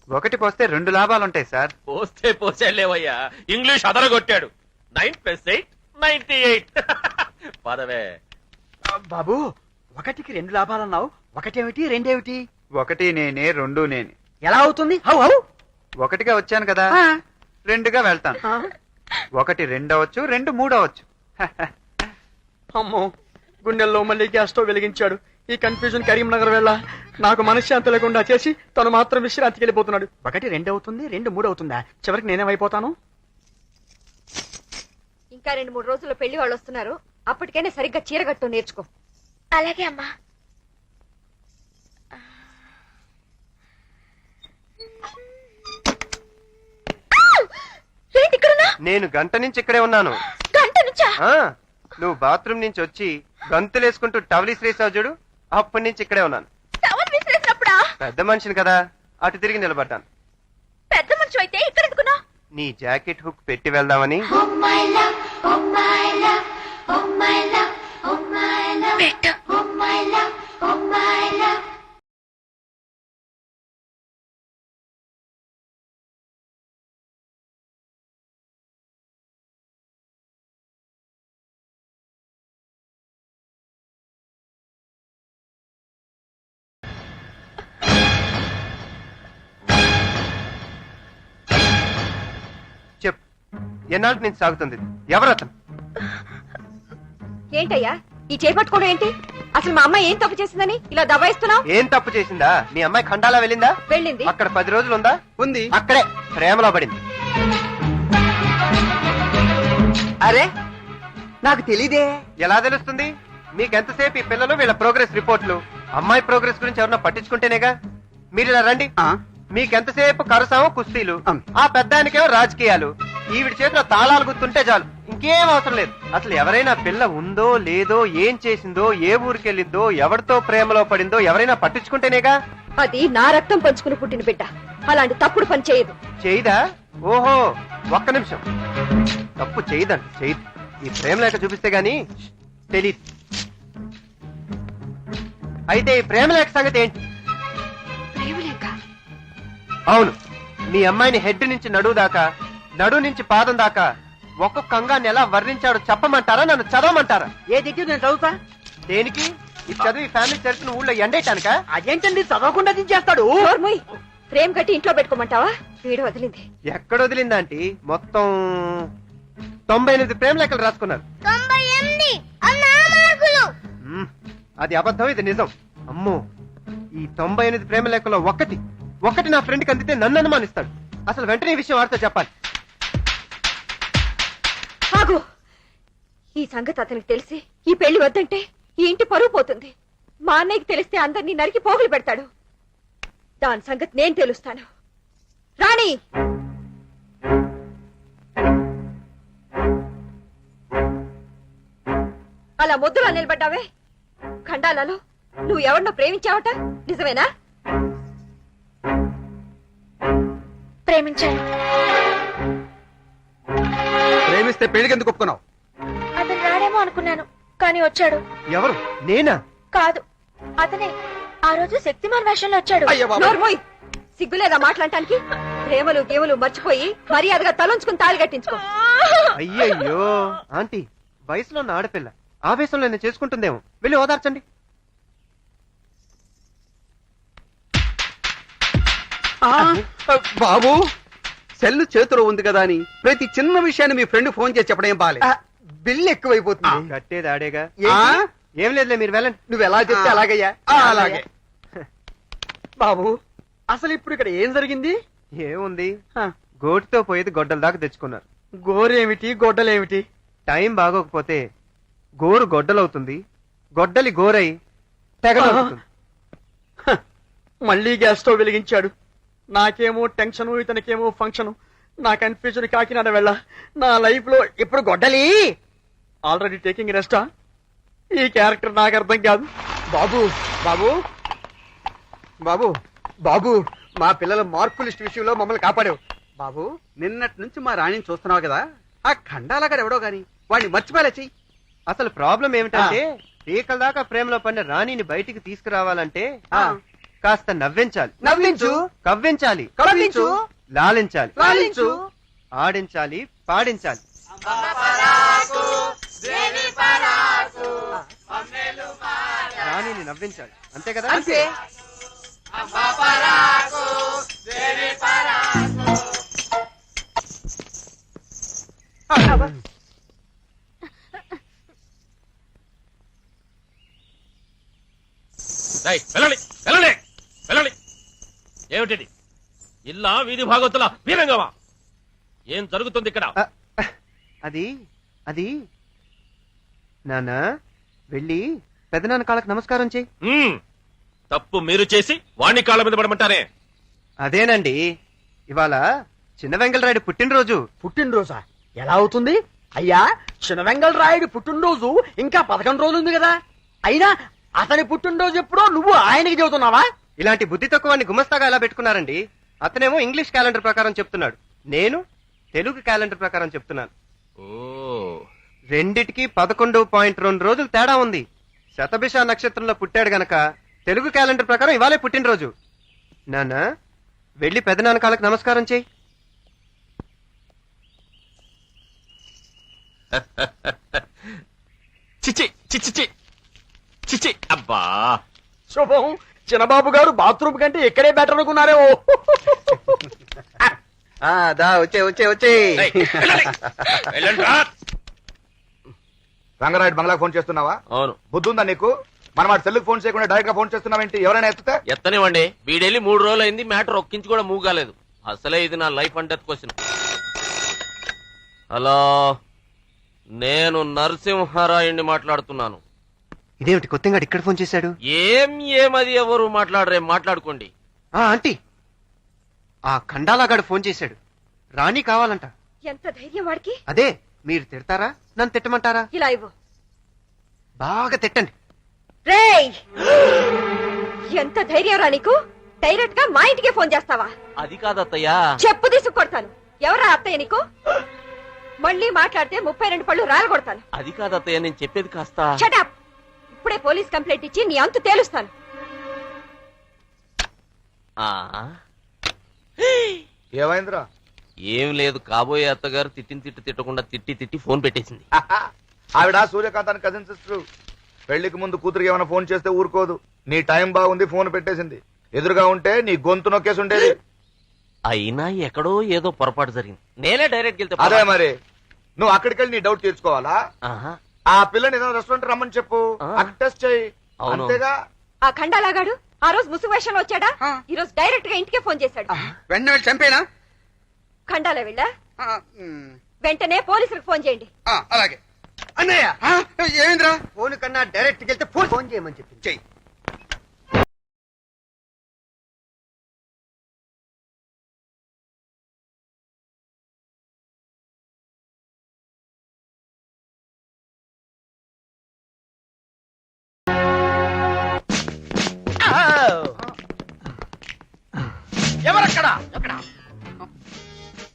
ఒకటి పోస్తే 2 లాభాలుంటాయి సార్. పోస్తే పోసేలేవయ్యా, ఇంగ్లీష్ అదరగొట్టాడు. 9 + 8 98. పదవే బాబు, ఒకటికి 2 లాభాలన్నావు. ఒకటేమిటి రెండేమిటి? ఒకటి నేనే 2 నేనే. ఎలా అవుతుంది? How how? ఒకటిగా వచ్చాను కదా, 2గా వెళ్తాను. ఒకటి 2 అవచ్చు, 2 3 అవచ్చు. అమ్మో, గుండెల్లో మళ్ళీ గ్యాస్ స్టవ్ వెలిగించాడు. ఈ కన్ఫ్యూజన్ కరీంనగర్ వెళ్ళ నాకు మనశ్శాంతి లేకుండా చేసి తను మాత్రం విశ్రాంతికి వెళ్ళిపోతున్నాడు. ఒకటి 2 అవుతుంది, 2 3 అవుతుందా? చివరికి నేనేమైపోతాను? ఇంకా 2-3 రోజుల్లో పెళ్లి వాళ్ళు వస్తున్నారు. అప్పటికైనా సరిగ్గా చీరగట్టు నేర్చుకో. అలాగే అమ్మా. నేను గంట నుంచి ఇక్కడే ఉన్నాను. గంట నుంచా? నువ్వు బాత్రూమ్ నుంచి వచ్చి గంతులేసుకుంటూ టవల్ విసిరేసావు చూడు, అప్పటి నుంచి ఇక్కడే ఉన్నాను. టవల్ విసిరేసినప్పుడా? పెద్ద మనిషిని కదా, అటు తిరిగి నిలబడ్డాను. పెద్ద మనిషి అయితే ఇక్కడ ఎందుకున్నా? నీ జాకెట్ హుక్ పెట్టి వెళ్దామని. చెప్పు, ఎన్నాళ్ళ నుంచి సాగుతుంది? ఎవరతను? ఏంటయ్యా ఈ చేపట్టుకోవడం ఏంటి? అసలు మా అమ్మాయి ఏం తప్పు చేసిందని ఇలా దబాయిస్తున్నావు? ఏం తప్పు చేసిందా? మీ అమ్మాయి ఖండాలా వెళ్ళిందా? వెళ్ళింది. అక్కడ 10 రోజులు ఉందా? ఉంది. అక్కడే ప్రేమలో పడింది. అరే, నాకు తెలీదే. ఎలా తెలుస్తుంది? మీకెంతసేపు ఈ పిల్లలు వీళ్ళ ప్రోగ్రెస్ రిపోర్ట్లు, అమ్మాయి ప్రోగ్రెస్ గురించి ఎవరన్నా పట్టించుకుంటేనేగా. మీరు ఇలా రండి. మీకెంతసేపు కరసాము కుస్తీలు, ఆ పెద్దానికేమో రాజకీయాలు. ఈవిడి చేతిలో తాళాలు గుర్తుంటే చాలు, ఇంకేం అవసరం లేదు. అసలు ఎవరైనా పిల్ల ఉందో లేదో, ఏం చేసిందో, ఏ ఊరికెళ్ళిందో, ఎవరితో ప్రేమలో పడిందో ఎవరైనా పట్టించుకుంటేనేగా. అది నా రక్తం పంచుకుని పుట్టిన బిడ్డ, అలాంటి తప్పుడు పని చేయదు. చేయదా? ఓహో, ఒక్క నిమిషం. తప్పు చేయదంట, చేయదు. ఈ ప్రేమ లేఖ చూపిస్తే గాని తెలీదు. అయితే ఈ ప్రేమ లేఖ సంగతి ఏంటి? ప్రేమలేక? అవును, మీ అమ్మాయిని హెడ్ నుంచి నడువు దాకా, నడు నుంచి పాదం దాకా ఒక్కొక్క అంగాన్ని ఎలా వర్ణించాడో చెప్పమంటారా, నన్ను చదవమంటారా? ఏది నేను చదువుతా. దేనికి? ఈ చదివి ఫ్యామిలీ చరిత్రను ఊళ్ళో ఎండేయటానికా? అదేంటండి, చదవకుండా దించేస్తాడు. నోర్మోయ్, ప్రేమ కట్టి ఇంట్లో పెట్టుకోమంటావా? వీడు వదిలింది. ఎక్కడ వదిలిందంటే మొత్తం 98 ప్రేమ లేఖలు రాసుకున్నారు. 98 అన్నా మార్కులు. అది అబద్ధం, ఇది నిజం. అమ్మో, ఈ 98 ప్రేమ లేఖలో ఒకటి నా ఫ్రెండ్కి అందితే నన్ను అనుమానిస్తాడు. అసలు వెంటనే ఈ విషయం వారితో చెప్పాలి. ఆగు, ఈ సంగతి అతనికి తెలిసి ఈ పెళ్లి వద్దంటే ఈ ఇంటి పరువు పోతుంది. మా అన్నయ్యకి తెలిస్తే అందరినీ నరికి పోగులు పెడతాడు. దాని సంగతి నేను తెలుస్తాను. రాణి, అలా ముద్దులో నిలబడ్డావే, ఖండాలలో నువ్వు ఎవరినో ప్రేమించావట, నిజమేనా? ప్రేమించాను. ప్రేమిస్తే పెళ్లికి ఎందుకు ఒప్పుకున్నావు? అతను రాడేమో అనుకున్నాను, కానీ వచ్చాడు. ఎవరు? నేనా? కాదు, అతనే. ఆ రోజు శక్తిమాన్ వేషంలో వచ్చాడు. నోర్మోయ్, సిగ్గులేదా మాట్లాడటానికి? ప్రేమలు గేమలు మర్చిపోయి మర్యాదగా తలంచుకుని తాళి కట్టించుకో. అయ్యయ్యో ఆంటీ, వయసులో ఉన్న ఆడపిల్ల ఆవేశంలో నేను చేసుకుంటుందేమో, వెళ్ళి ఓదార్చండి. బాబు, సెల్ చేతిలో ఉంది కదా అని ప్రతి చిన్న విషయాన్ని మీ ఫ్రెండ్ ఫోన్ చేసి చెప్పడం ఏం బాలే. బిల్లు ఎక్కువైపోతుంది. కట్టేది ఆడేగా. ఏం లేదులే, మీరు వెళ్ళండి. నువ్వు ఎలా చెప్తే అలాగయ్యా. అలాగే బాబు, అసలు ఇప్పుడు ఇక్కడ ఏం జరిగింది? ఏముంది, గోటితో పోయేది గొడ్డల దాకా తెచ్చుకున్నారు. గోరేమిటి గొడ్డలేమిటి? టైం బాగోకపోతే గోరు గొడ్డలవుతుంది, గొడ్డలి గోరై తెగలవుతుంది. మళ్ళీ గ్యాస్ స్టవ్ వెలిగించాడు. నాకేమో టెన్షన్, ఇతనికేమో ఫంక్షన్. నా కన్ఫ్యూజన్ కాకినాడ వెళ్ళ. నా లైఫ్ లో ఇప్పుడు గొడ్డలి ఆల్రెడీ టేకింగ్ రెస్టా? ఈ క్యారెక్టర్ నాకు అర్థం కాదు. బాబు బాబు బాబు బాబు, మా పిల్లల మార్కు లిస్ట్ విషయంలో మమ్మల్ని కాపాడావు బాబు. నిన్నటి నుంచి మా రాణిని చూస్తున్నావు కదా, ఆ ఖండాలగాడు ఎవడో గాని వాడిని మర్చిపోలే చెయ్యి. అసలు ప్రాబ్లం ఏమిటంటే పీకల దాకా ప్రేమలో పడిన రాణిని బయటికి తీసుకురావాలంటే కాస్త నవ్వించాలి, నవ్వించు, కవ్వించాలి, కవ్వించు, లాలించాలి, లాలించు, ఆడించాలి, పాడించాలి. రాణిని నవ్వించాలి, అంతే కదా? అంతే. డేయ్, వెళ్ళండి వెళ్ళండి వెళ్ళండి. ఏమిటిది? ఇల్లా వీధి భాగవతుల వీరంగమా? ఏం జరుగుతుంది ఇక్కడ? అది అది నాన్న వెళ్ళి పెదనాన్న కాళ్ళకి నమస్కారం చెయ్యి. తప్పు మీరు చేసి వాణ్ణి కాళ్ళ మీద పడమంటారే? అదేనండి, ఇవాళ చిన్న వెంగళరాయుడు పుట్టినరోజు. పుట్టినరోజా? ఎలా అవుతుంది అయ్యా? చిన్న వెంగళ రాయుడు పుట్టినరోజు ఇంకా 11 రోజులు ఉంది కదా. అయినా అతని పుట్టినరోజు ఎప్పుడో నువ్వు ఆయనకి చెబుతున్నావా? ఇలాంటి బుద్ధి తక్కువని గుమస్తాగా ఎలా పెట్టుకున్నారండి? అతనేమో ఇంగ్లీష్ క్యాలెండర్ ప్రకారం చెప్తున్నాడు, నేను తెలుగు క్యాలెండర్ ప్రకారం చెప్తున్నాను. ఓ, రెండిటికి 11.2 రోజులు తేడా ఉంది. శతభిష నక్షత్రంలో పుట్టాడు గనక తెలుగు క్యాలెండర్ ప్రకారం ఇవాళే పుట్టినరోజు. నాన్న వెళ్ళి పెదనాన్న కాళ్ళకి నమస్కారం చెయ్యి. చిచి చిచి చిచి. అబ్బా, శుభం. చిన్నబాబు గారు బాత్రూమ్ కంటే ఇక్కడే బెటర్ అనుకున్నారే. ఓ దా వచ్చే వచ్చే వచ్చే. డేయ్, వెళ్ళండి. వెళ్ళండ్రా. రంగరాయుడు బంగ్లాకి ఫోన్ చేస్తున్నావా? అవును. బుద్ధుందా నీకు? మనం వాడు సెల్లుకి ఫోన్ చేయకుండా డైరెక్ట్ గా ఫోన్ చేస్తున్నావేంటి? ఎవరైనా ఎత్తుతే ఎత్తనివ్వండి. వీడెళ్ళి 3 రోజులు అయింది, మ్యాటర్ ఒక్కించి కూడా మూవ్ కాలేదు. అసలే ఇది నా life and death question. Hello, నేను నరసింహారాయుడిని మాట్లాడుతున్నాను. ఇదేమిటి కొత్తగా ఇక్కడ ఫోన్ చేశాడు? ఏమది ఎవరు మాట్లాడరే? మాట్లాడుకోండి. ఆంటీ, ఆ ఖండాలాగాడు ఫోన్ చేశాడు, రాణి కావాలంట. ఎంత ధైర్యం వాడికి? అదే, మీరు తిడతారా నన్ను తిట్టమంటారా? ఇలా ఇవ్వు. బాగా తిట్టండి. రేయ్, ఎంత ధైర్యం రా నీకు? డైరెక్ట్ గా మా ఇంటికే ఫోన్ చేస్తావా? అది కాదత్తయ్యా. చెప్పు తీసుకు కొడతాను. ఎవరా అత్తయ్య నీకు? మళ్ళీ మాట్లాడితే 32 పళ్ళు రాలగొడతాను. అది కాదత్తయ్య, నేను చెప్పేది కాస్త. షటప్. ఇప్పుడే పోలీస్ కంప్లైంట్ ఇచ్చి నీ అంతు తేలుస్తాను. ఆ, ఏమైందిరా? ఏం లేదు, కాబోయే అత్తగారు తిట్టిన తిట్టకుండా తిట్టి ఫోన్ పెట్టేసింది. ఆవిడ సూర్యకాంతాన్ని కజిన్ సిస్టర్. పెళ్లికి ముందు కూతురికి ఏమైనా ఫోన్ చేస్తే ఊరుకోదు. నీ టైం బాగుంది, ఫోన్ పెట్టేసింది. ఎదురుగా ఉంటే నీ గొంతు నొక్కేసి ఉండేది. అయినా ఎక్కడో ఏదో పొరపాటు జరిగింది. నేనే డైరెక్ట్ వెళ్తే అదే మరి, నువ్వు అక్కడికి వెళ్ళి నీ డౌట్ తీర్చుకోవాలా? ఆహా. ఆ పిల్లని ఏదైనా రెస్టారెంట్ రమ్మని చెప్పు, అక్కడ టెస్ట్ చేయి. అవును. అంతేగా? ఆ ఖండాలాగాడు ఆ రోజు ముసుగు వేషంలో వచ్చాడా? ఈ రోజు డైరెక్ట్ గా ఇంటికే ఫోన్ చేశాడు. వెంటనే వెళ్ళి చంపేనా? ఖండాలా వెళ్ళా? వెంటనే పోలీసులకు ఫోన్ చేయండి. అలాగే. అన్నయ్య ఏమైందిరా? ఫోన్ కన్నా డైరెక్ట్ వెళ్తే ఫోన్ చేయమని చెప్పి చెయ్యి. ఎవరక్కడ? ఎక్కడ?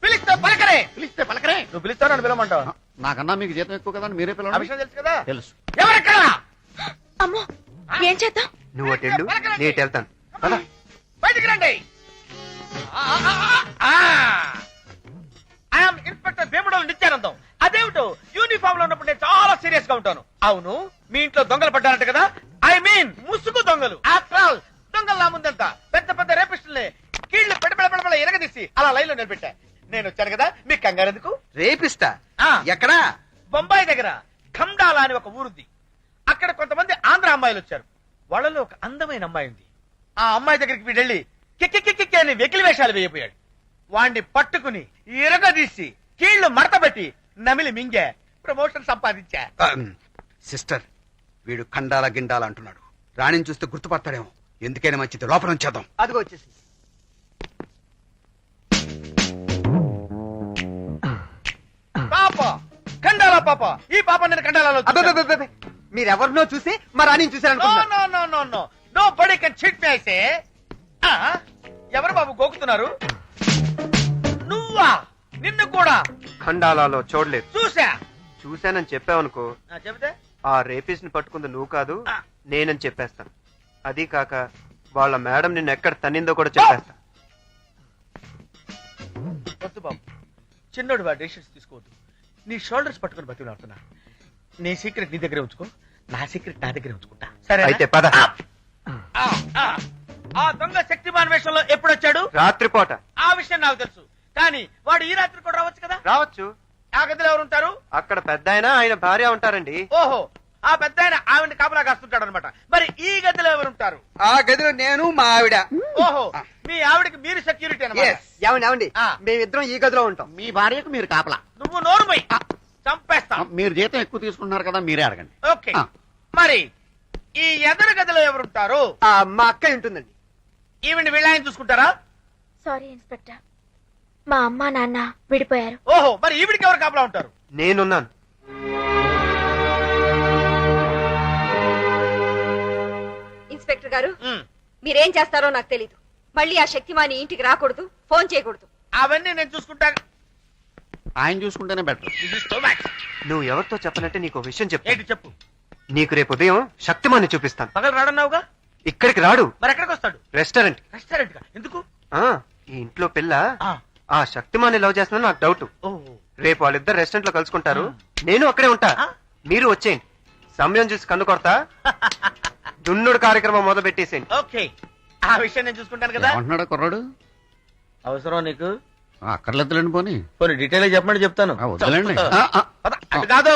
పిలిస్తే పలకరే. పిలిస్తే పలకరే. నువ్వు పిలుస్తావు, పిలవమంటావు? నాకన్నా మీకు జీతం ఎక్కువ కదా, మీరే ఆ పిల్లలు. విషయం తెలుసు కదా? తెలుసు. ఎవరక్కడ? అమ్మో, ఏం చేద్దాం? నువ్వు అటెళ్ళు, నేను వెళ్తాను. పద. బయటికి రండి. ఐఎమ్ ఇన్స్పెక్టర్ భీముడు నిత్యానందం. అదేమిటో యూనిఫామ్ లో ఉన్నప్పుడు నేను చాలా సీరియస్ గా ఉంటాను. అవును, మీ ఇంట్లో దొంగలు పడ్డారంట కదా? ఐ మీన్ ముసుగు దొంగలు. ఆఫ్టర్ ఆల్ దొంగలు నా ముందంతా పెద్ద పెద్ద రేపిస్టుల్ని కీళ్లు పెడబెడబెడబెడ ఎరగదీసి అలా లైన్ లో నిలబెట్టా. నేను వచ్చాను కదా, మీకు కంగారు ఎందుకు? రేపిస్తా. ఆ. ఎక్కడా? బొంబాయి దగ్గర ఖమ్డాలా అని ఒక ఊరుంది. అక్కడ కొంతమంది ఆంధ్ర అమ్మాయిలు వచ్చారు. వాళ్ళలో ఒక అందమైన అమ్మాయి ఉంది. ఆ అమ్మాయి దగ్గరికి వీడెళ్ళి కిక్కి అని వెకిలి వేషాలు వేయపోయాడు. వాణ్ణి పట్టుకుని ఇరగదీసి కీళ్లు మడతబెట్టి నమిలి మింగే ప్రమోషన్ సంపాదించా. సిస్టర్, వీడు ఖండాల గిండాల అంటున్నాడు. రాణిని చూస్తే గుర్తుపడతాడేమో. ఎందుకైనా మంచిది, లోపల ఉంచేద్దాం. అదిగో వచ్చేసి. పాప, ఖండాలా పాప. ఈ పాప నేను ఖండాలలో మీరెవరినో చూసి మా రాణిని చూసారనుకుంటున్నా. Nobody can cheat me అయితే. ఎవరు బాబు గోకుతున్నారు? నువ్వా? నిన్ను కూడా ఖండాలాలో చూడలేదు. చూసానని చెప్పావనుకో, చెబితే ఆ రేపిస్ట్ ని పట్టుకుంది నువ్వు కాదు, నేనని చెప్పేస్తాను. అది కాక వాళ్ళ మేడం నిన్ను ఎక్కడ తన్నిందో కూడా చెప్పేస్తా. వద్దు బాబు, చిన్నోడు వాడు డెసిషన్స్ తీసుకోవద్దు. నీ షోల్డర్స్ పట్టుకుని బతిలాడుతున్నా. నీ సీక్రెట్ నీ దగ్గరే ఉంచుకో, నా సీక్రెట్ నా దగ్గరే ఉంచుకుంటా. సరే అయితే పద. ఆ దొంగ శక్తిమాన్ వేషంలో ఎప్పుడు వచ్చాడు? రాత్రిపూట. ఆ విషయం నాకు తెలుసు, కానీ వాడు ఈ రాత్రి కూడా రావచ్చు కదా. రావచ్చు. ఆ గదిలో ఎవరు ఉంటారు? అక్కడ పెద్ద ఆయన భార్య ఉంటారండి. ఓహో, ఆ పెద్ద ఆయన ఆవిడ కాపలా కాస్తుంటాడు అనమాట. మరి ఈ గదిలో ఎవరు ఉంటారు? ఆ గదిలో నేను మా ఆవిడ. ఓహో, మీ ఆవిడకి మీరు సెక్యూరిటీ అనమాట. ఏమండి మేమిద్దరం ఈ గదిలో ఉంటాం. మీ భార్యకు మీరు కాపలా. నువ్వు నోరు పోయి చంపేస్తా. మీరు జీతం ఎక్కువ తీసుకుంటున్నారు కదా, మీరే అడగండి. ఓకే, మరి ఈ ఎదురు గదిలో ఎవరుంటారు? మా అక్క ఉంటుందండి. ఈవిడ వీళ్ళని చూసుకుంటారా? సారీ ఇన్స్పెక్టర్, మా అమ్మా నాన్న విడిపోయారు. ఓహో, మరి ఈవిడికి ఎవరు కాపలా ఉంటారు? నేనున్నాను. ఇన్స్పెక్టర్ గారు, మీరేం చేస్తారో నాకు తెలీదు. మళ్ళీ ఆ శక్తిమాని ఇంటికి రాకూడదు, ఫోన్ చేయకూడదు. అవన్నీ నేను చూసుకుంటాను. ఆయన చూసుకుంటేనే బెటర్. నువ్వు ఎవరితో చెప్పనంటే నీకు ఓ విషయం చెప్పు. ఏంటి చెప్పు? నీకు రేపు ఉదయం శక్తిమాన్ని చూపిస్తాను. పగలు రాడన్నావుగా, ఇక్కడికి రాడు, మరి ఎక్కడికి వస్తాడు? రెస్టారెంట్. రెస్టారెంట్ గా ఎందుకు? ఈ ఇంట్లో పిల్ల ఆ, ఆ శక్తిమాన్ని లవ్ చేస్తున్నా నాకు డౌట్. ఓహో. రేపు వాళ్ళిద్దరు రెస్టారెంట్ లో కలుసుకుంటారు. నేను అక్కడే ఉంటా, మీరు వచ్చేయండి. సమయం చూసి కన్ను కొడతా. దున్నుడు కార్యక్రమం మొదలు పెట్టేసేయండి. ఓకే, ఆ విషయం నేను చూసుకుంటాను కదా. ఏమంటున్నాడు కుర్రాడు? అవసరం నీకు? అక్కర్లేదులేండి పోనీ. కొన్ని డీటెయిల్ చెప్పమంటే చెప్తాను. వద్దులేండి. పద, అటు కాదు,